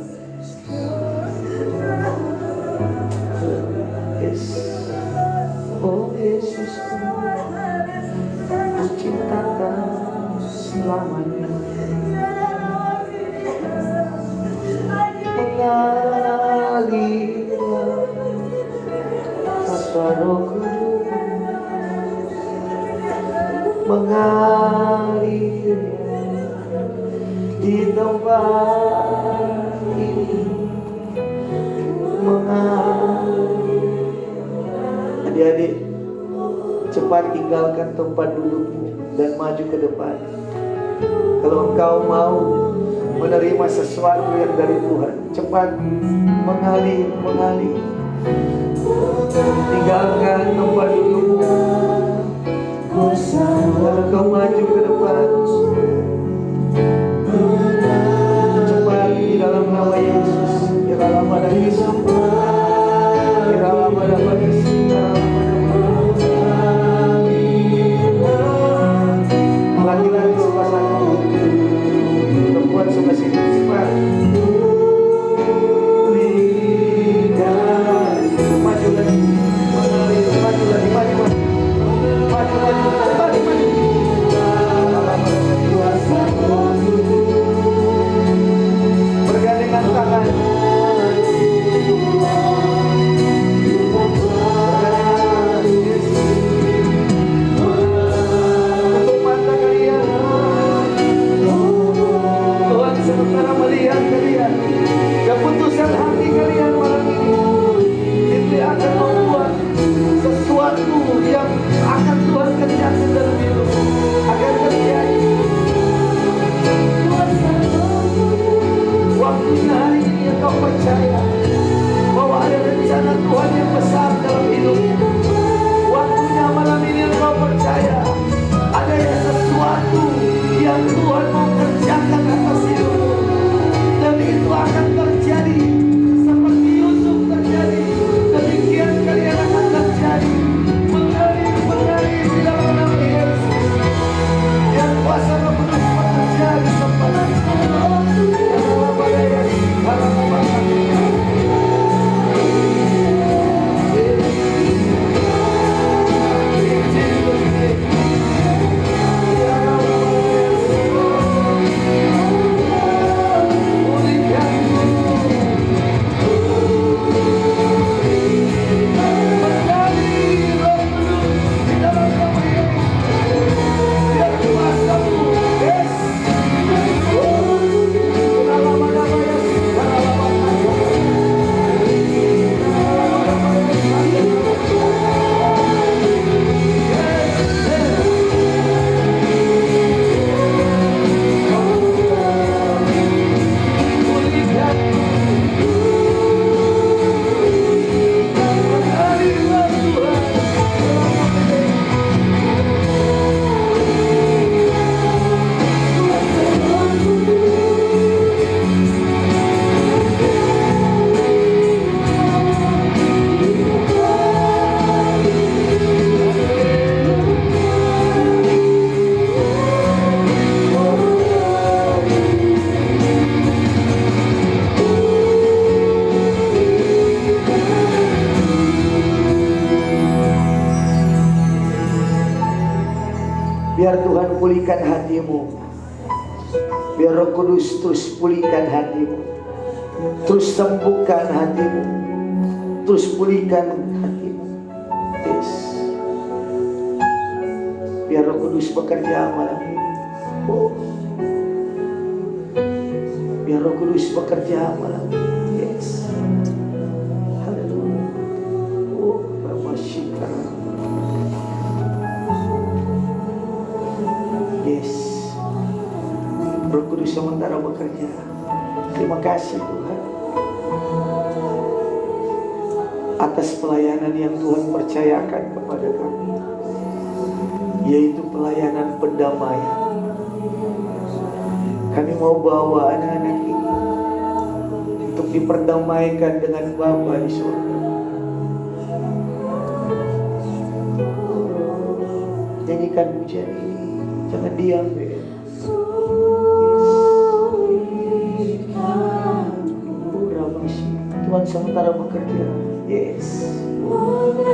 Oh Yesus, ku cintakan selamanya. Mengalirlah asma Roh Kudus, mengalir di tempat ini, mengalir. Adik-adik, cepat tinggalkan tempat dudukmu dan maju ke depan. Kalau engkau mau menerima sesuatu yang dari Tuhan, cepat mengalir. Tinggalkan tempat dudukmu. Lalu kau maju ke depan. Cepat di dalam nama Yesus. Di dalam nama Yesus. Di dalam nama Yesus. Laki-laki sebelah sana, perempuan sebelah sini, cepat. Maju lagi, maju lagi, maju. Bergandengan tangan. Untuk mata kalian, Tuhan sementara melihat kalian, keputusan hati kalian malam ini. Itu akan membuat sesuatu yang akan Tuhan kerjakan dalam hidupmu akan terjadi. Waktunya hari ini engkau percaya bahwa ada rencana Tuhan yang besar dalam hidupmu. Waktunya malam ini engkau percaya ada sesuatu yang Tuhan mau kerjakan atas hidupmu, dan itu akan terjadi seperti Yusuf terjadi. Demikian kalian akan terjadi. Mengalir di dalam nama Yesus. Yang kuasa Roh Kudus bekerja di tempat ini. Biar Tuhan pulihkan hatimu. Biar Roh Kudus terus pulihkan hatimu. Terus sembuhkan hatimu. Terus pulihkan hatimu. Yes. Biar Roh Kudus bekerja malam ini. Oh. Biar Roh Kudus bekerja malam ini. Yes. Haleluya. Oh, Bapa Syikar. Yes. Roh Kudus sementara bekerja. Terima kasih Tuhan atas pelayanan yang Tuhan percayakan kepada kami, yaitu pelayanan pendamaian. Kami mau bawa anak-anak ini untuk diperdamaikan dengan Bapa di surga. Nyanyikan pujian ini, jangan diam ya. Tuhan sementara bekerja. Yes. Mengalirlah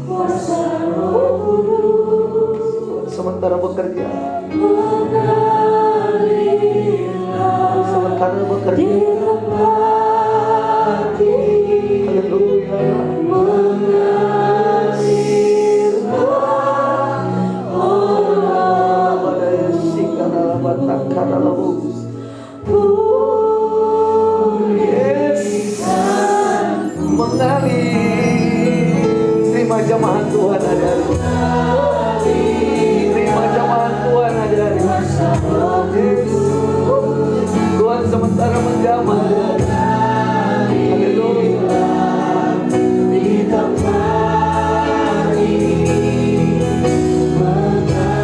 kuasa Roh Kudus. Tuhan sementara bekerja. Mengalirlah sementara bekerja. Haleluya. Mengalirlah Allah pada sikala batakara labu. Mengalir. Terima jamahan Tuhan ada. Terima jamahan Tuhan ada. Tuhan sementara menjamah. Haleluya. Di tempat ini mengalir.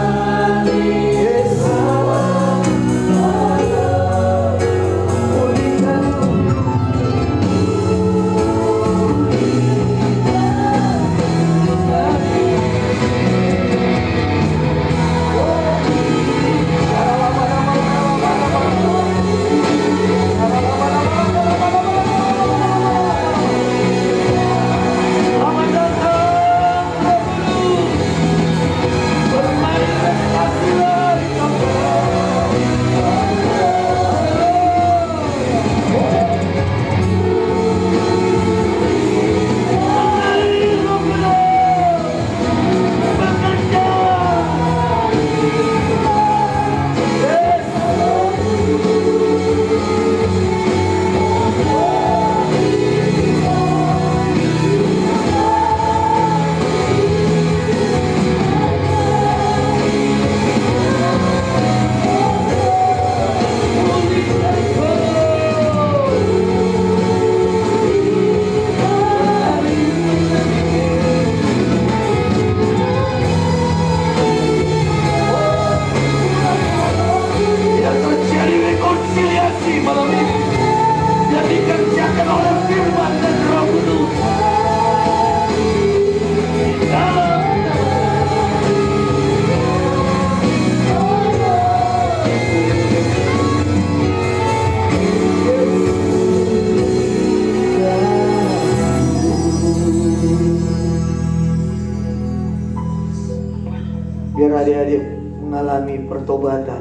Biar adik-adik mengalami pertobatan,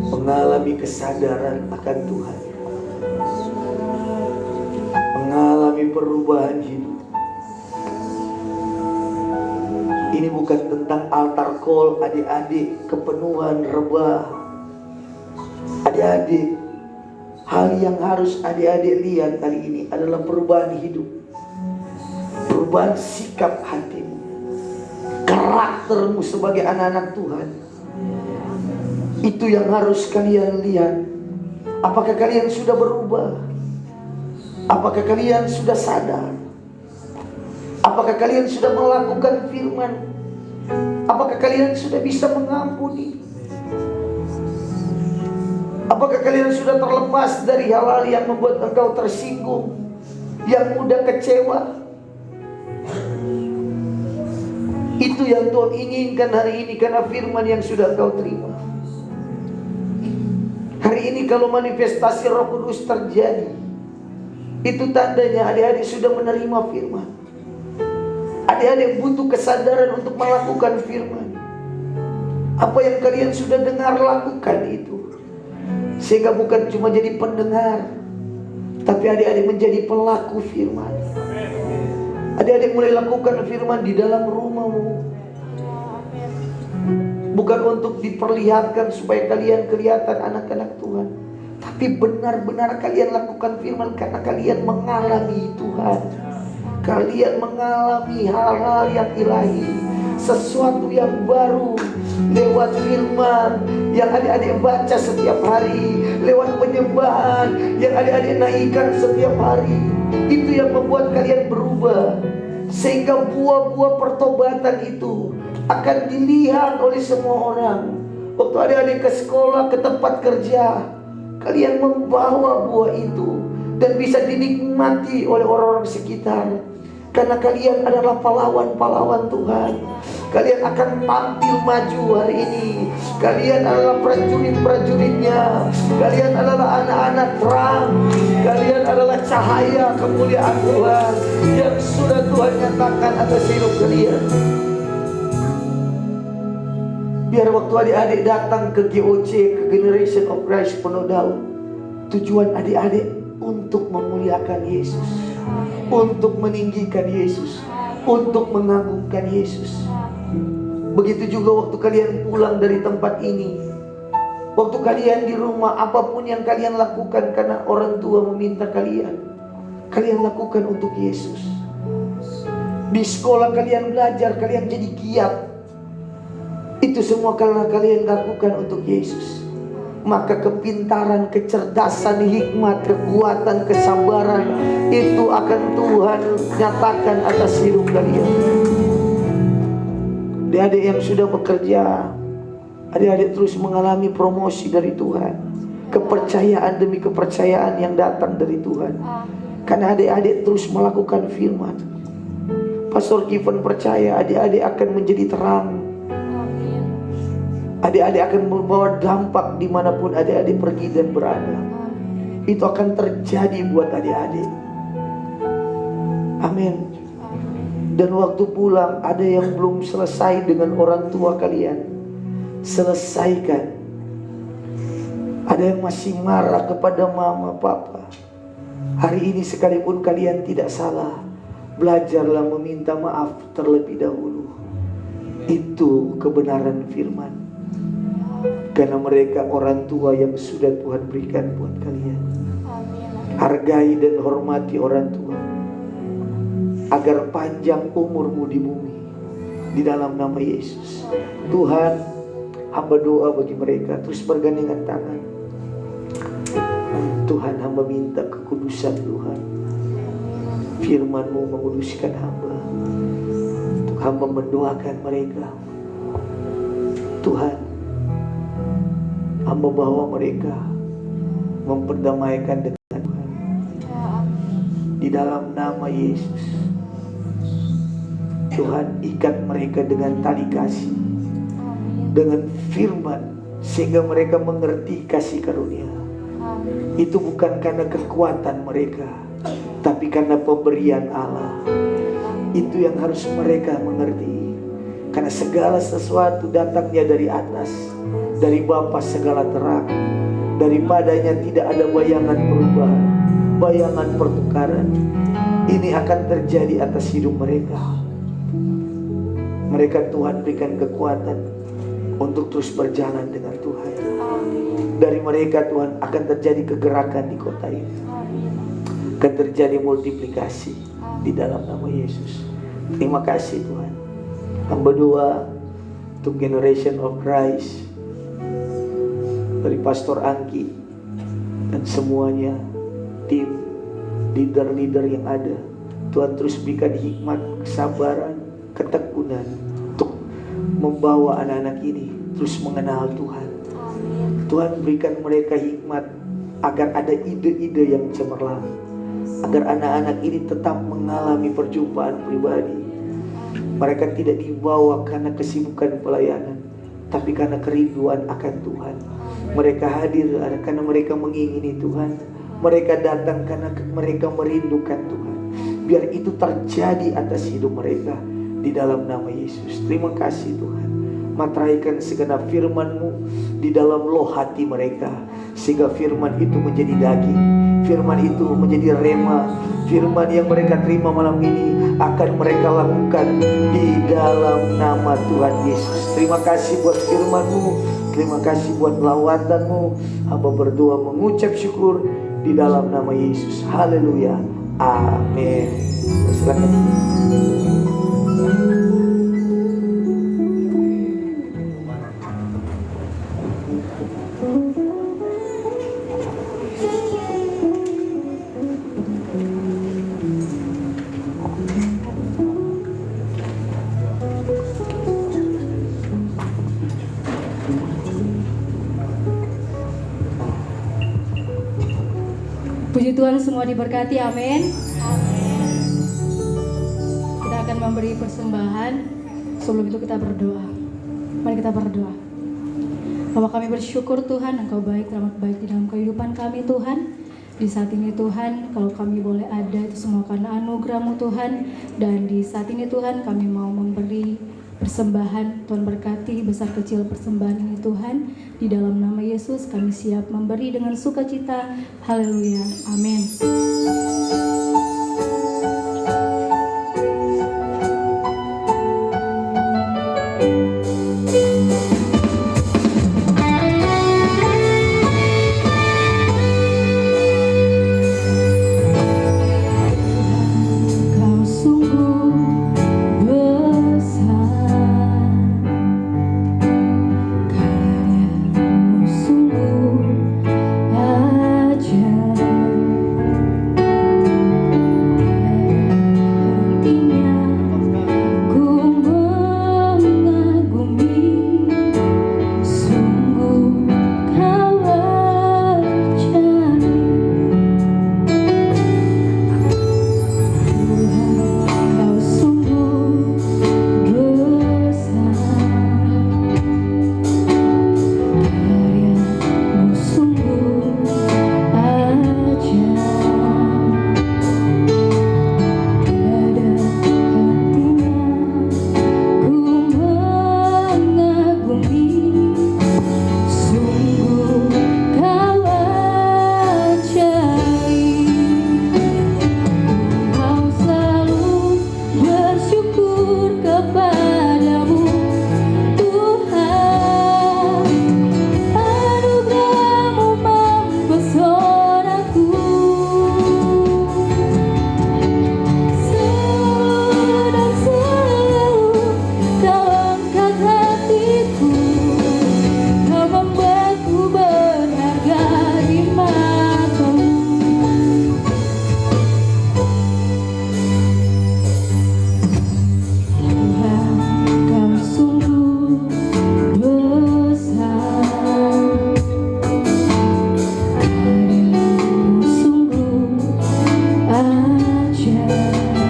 mengalami kesadaran akan Tuhan, mengalami perubahan hidup. Ini bukan tentang altar call adik-adik, kepenuhan rebah. Adik-adik, hal yang harus adik-adik lihat kali ini adalah perubahan hidup, perubahan sikap hatimu, karaktermu sebagai anak-anak Tuhan. Itu yang harus kalian lihat. Apakah kalian sudah berubah? Apakah kalian sudah sadar? Apakah kalian sudah melakukan firman? Apakah kalian sudah bisa mengampuni? Apakah kalian sudah terlepas dari hal-hal yang membuat engkau tersinggung, yang mudah kecewa? Itu yang Tuhan inginkan hari ini, karena firman yang sudah engkau terima. Hari ini kalau manifestasi Roh Kudus terjadi, itu tandanya adik-adik sudah menerima firman. Adik-adik butuh kesadaran untuk melakukan firman. Apa yang kalian sudah dengar, lakukan itu. Sehingga bukan cuma jadi pendengar, tapi adik-adik menjadi pelaku firman. Adik-adik mulai lakukan firman di dalam rumahmu. Bukan untuk diperlihatkan supaya kalian kelihatan anak-anak Tuhan, tapi benar-benar kalian lakukan firman karena kalian mengalami Tuhan. Kalian mengalami hal-hal yang ilahi, sesuatu yang baru lewat firman yang adik-adik baca setiap hari, lewat penyembahan yang adik-adik naikkan setiap hari. Itu yang membuat kalian berubah, sehingga buah-buah pertobatan itu akan dilihat oleh semua orang. Waktu adik-adik ke sekolah, ke tempat kerja, kalian membawa buah itu dan bisa dinikmati oleh orang-orang sekitar. Karena kalian adalah pahlawan-pahlawan Tuhan. Kalian akan tampil maju hari ini. Kalian adalah prajurit-prajuritnya. Kalian adalah anak-anak terang. Kalian adalah cahaya kemuliaan Tuhan yang sudah Tuhan nyatakan atas hidup kalian. Biar waktu adik-adik datang ke GOC, ke Generation of Christ penuh daun, tujuan adik-adik untuk memuliakan Yesus, untuk meninggikan Yesus, untuk mengagungkan Yesus. Begitu juga waktu kalian pulang dari tempat ini, waktu kalian di rumah, apapun yang kalian lakukan karena orang tua meminta kalian, kalian lakukan untuk Yesus. Di sekolah kalian belajar, kalian jadi giat. Itu semua karena kalian lakukan untuk Yesus. Maka kepintaran, kecerdasan, hikmat, kekuatan, kesabaran itu akan Tuhan nyatakan atas hidup kalian. Adik-adik yang sudah bekerja, adik-adik terus mengalami promosi dari Tuhan, kepercayaan demi kepercayaan yang datang dari Tuhan. Karena adik-adik terus melakukan firman. Pastor Kevin percaya adik-adik akan menjadi terang. Adik-adik akan membawa dampak dimanapun adik-adik pergi dan berada. Itu akan terjadi buat adik-adik. Amin. Dan waktu pulang, ada yang belum selesai dengan orang tua kalian, selesaikan. Ada yang masih marah kepada mama, papa. Hari ini sekalipun kalian tidak salah, belajarlah meminta maaf terlebih dahulu. Itu kebenaran firman. Karena mereka orang tua yang sudah Tuhan berikan buat kalian. Hargai dan hormati orang tua, agar panjang umurmu di bumi. Di dalam nama Yesus. Tuhan, hamba doa bagi mereka. Terus bergandengan tangan. Tuhan, hamba minta kekudusan Tuhan. Firman-Mu menguduskan hamba. Untuk hamba mendoakan mereka. Tuhan, hamba bawa mereka memperdamaikan dengan Tuhan. Di dalam nama Yesus, Tuhan, ikat mereka dengan tali kasih, dengan firman, sehingga mereka mengerti kasih karunia. Itu bukan karena kekuatan mereka, tapi karena pemberian Allah. Itu yang harus mereka mengerti. Karena segala sesuatu datangnya dari atas, dari Bapa segala terang. Daripadanya tidak ada bayangan perubahan, bayangan pertukaran. Ini akan terjadi atas hidup mereka. Mereka Tuhan berikan kekuatan untuk terus berjalan dengan Tuhan. Dari mereka Tuhan akan terjadi kegerakan di kota ini. Akan terjadi multiplikasi di dalam nama Yesus. Terima kasih Tuhan. Hamba doa untuk Generation of Christ, dari Pastor Angki dan semuanya, tim leader-leader yang ada. Tuhan terus berikan hikmat, kesabaran, ketekunan untuk membawa anak-anak ini terus mengenal Tuhan. Tuhan berikan mereka hikmat agar ada ide-ide yang cemerlang, agar anak-anak ini tetap mengalami perjumpaan pribadi. Mereka tidak dibawa karena kesibukan pelayanan, tapi karena kerinduan akan Tuhan. Mereka hadir karena mereka mengingini Tuhan. Mereka datang karena mereka merindukan Tuhan. Biar itu terjadi atas hidup mereka di dalam nama Yesus. Terima kasih Tuhan. Materaikan segenap firman-Mu di dalam loh hati mereka, sehingga firman itu menjadi daging, firman itu menjadi rema. Firman yang mereka terima malam ini akan mereka lakukan di dalam nama Tuhan Yesus. Terima kasih buat firman-Mu, terima kasih buat lawatan-Mu. Hamba berdoa mengucap syukur di dalam nama Yesus. Haleluya. Amin. Silakan. Puji Tuhan, semua diberkati, amin. Kita akan memberi persembahan. Sebelum itu kita berdoa. Mari kita berdoa. Bapa, kami bersyukur Tuhan, Engkau baik, teramat baik di dalam kehidupan kami Tuhan. Di saat ini Tuhan, kalau kami boleh ada itu semua karena anugerah-Mu Tuhan. Dan di saat ini Tuhan, kami mau memberi persembahan. Tuhan berkati besar kecil persembahan ini Tuhan. Di dalam nama Yesus kami siap memberi dengan sukacita. Haleluya. Amin. Yeah.